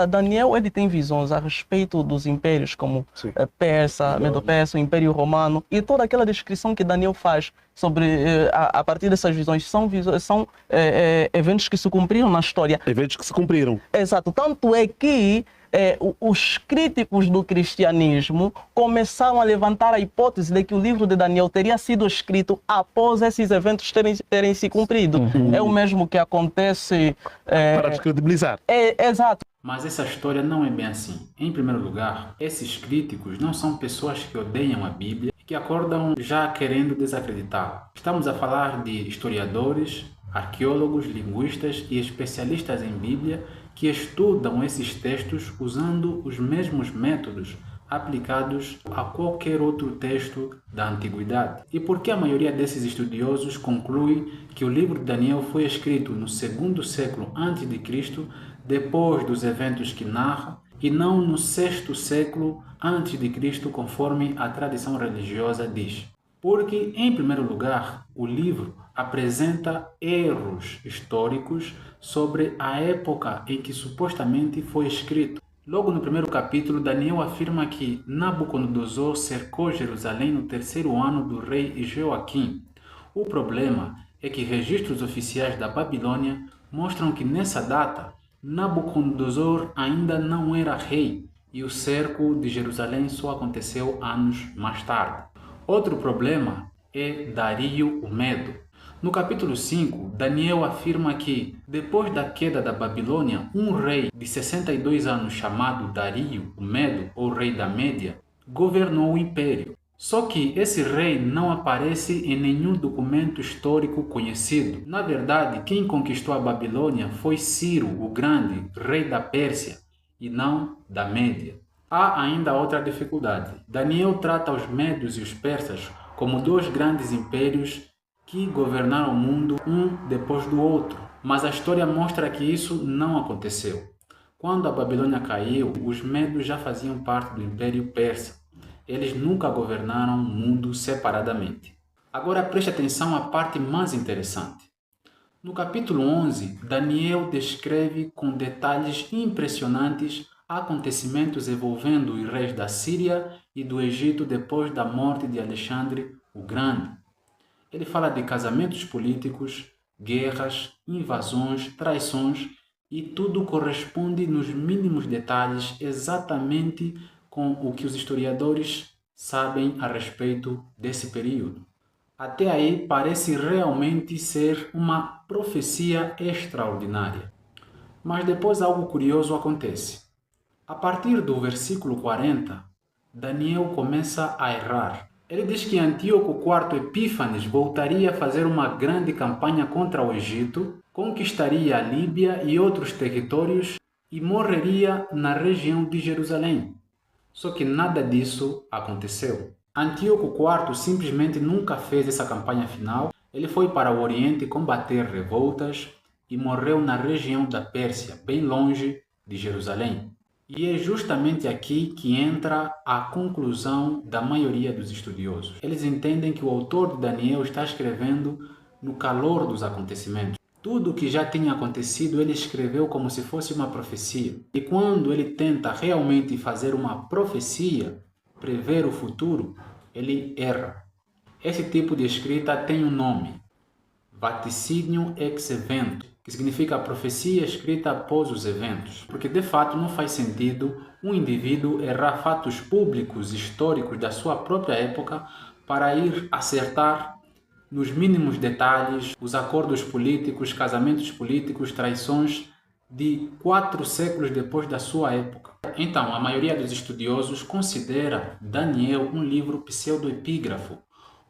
Daniel ele tem visões a respeito dos impérios como Sim. Persa, Medo-Persa, o Império Romano e toda aquela descrição que Daniel faz sobre a partir dessas visões são eventos que se cumpriram na história. Eventos que se cumpriram. Exato, tanto é que os críticos do cristianismo começaram a levantar a hipótese de que o livro de Daniel teria sido escrito após esses eventos terem se cumprido. É o mesmo que acontece... Para descredibilizar. Exato. Mas essa história não é bem assim. Em primeiro lugar, esses críticos não são pessoas que odeiam a Bíblia e que acordam já querendo desacreditá-la. Estamos a falar de historiadores, arqueólogos, linguistas e especialistas em Bíblia que estudam esses textos usando os mesmos métodos aplicados a qualquer outro texto da antiguidade. E por que a maioria desses estudiosos conclui que o livro de Daniel foi escrito no segundo século antes de Cristo, depois dos eventos que narra, e não no sexto século antes de Cristo, conforme a tradição religiosa diz? Porque, em primeiro lugar, o livro apresenta erros históricos sobre a época em que supostamente foi escrito. Logo no primeiro capítulo, Daniel afirma que Nabucodonosor cercou Jerusalém no terceiro ano do rei Joaquim. O problema é que registros oficiais da Babilônia mostram que nessa data, Nabucodonosor ainda não era rei e o cerco de Jerusalém só aconteceu anos mais tarde. Outro problema é Dario o Medo. No capítulo 5, Daniel afirma que, depois da queda da Babilônia, um rei de 62 anos chamado Dario o Medo, ou rei da Média, governou o império. Só que esse rei não aparece em nenhum documento histórico conhecido. Na verdade, quem conquistou a Babilônia foi Ciro o Grande, rei da Pérsia, e não da Média. Há ainda outra dificuldade. Daniel trata os medos e os persas como dois grandes impérios que governaram o mundo um depois do outro. Mas a história mostra que isso não aconteceu. Quando a Babilônia caiu, os medos já faziam parte do Império Persa. Eles nunca governaram o mundo separadamente. Agora preste atenção à parte mais interessante. No capítulo 11, Daniel descreve com detalhes impressionantes acontecimentos envolvendo os reis da Síria e do Egito depois da morte de Alexandre o Grande. Ele fala de casamentos políticos, guerras, invasões, traições e tudo corresponde nos mínimos detalhes exatamente com o que os historiadores sabem a respeito desse período. Até aí parece realmente ser uma profecia extraordinária. Mas depois algo curioso acontece. A partir do versículo 40, Daniel começa a errar. Ele diz que Antíoco IV Epífanes voltaria a fazer uma grande campanha contra o Egito, conquistaria a Líbia e outros territórios e morreria na região de Jerusalém. Só que nada disso aconteceu. Antíoco IV simplesmente nunca fez essa campanha final. Ele foi para o Oriente combater revoltas e morreu na região da Pérsia, bem longe de Jerusalém. E é justamente aqui que entra a conclusão da maioria dos estudiosos. Eles entendem que o autor de Daniel está escrevendo no calor dos acontecimentos. Tudo o que já tinha acontecido ele escreveu como se fosse uma profecia. E quando ele tenta realmente fazer uma profecia, prever o futuro, ele erra. Esse tipo de escrita tem um nome: vaticínio ex evento, que significa a profecia escrita após os eventos. Porque de fato não faz sentido um indivíduo errar fatos públicos históricos da sua própria época para ir acertar nos mínimos detalhes os acordos políticos, casamentos políticos, traições de 4 séculos depois da sua época. Então, a maioria dos estudiosos considera Daniel um livro pseudoepígrafo,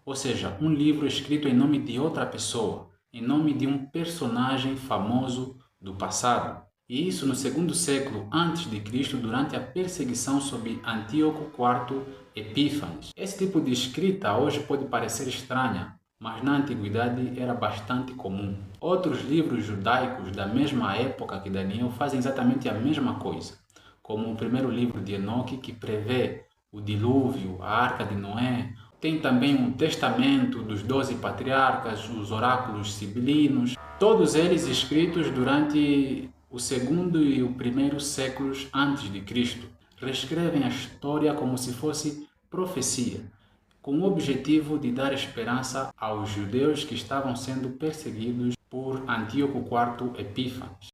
ou seja, um livro escrito em nome de outra pessoa, em nome de um personagem famoso do passado. E isso no segundo século antes de Cristo, durante a perseguição sobre Antíoco IV Epífanes. Esse tipo de escrita hoje pode parecer estranha, mas na antiguidade era bastante comum. Outros livros judaicos da mesma época que Daniel fazem exatamente a mesma coisa, como o primeiro livro de Enoque, que prevê o dilúvio, a Arca de Noé. Tem também o Testamento dos 12 Patriarcas, os Oráculos Sibilinos, todos eles escritos durante o segundo e o primeiro séculos antes de Cristo reescrevem a história como se fosse profecia, com o objetivo de dar esperança aos judeus que estavam sendo perseguidos por Antíoco IV Epífanes.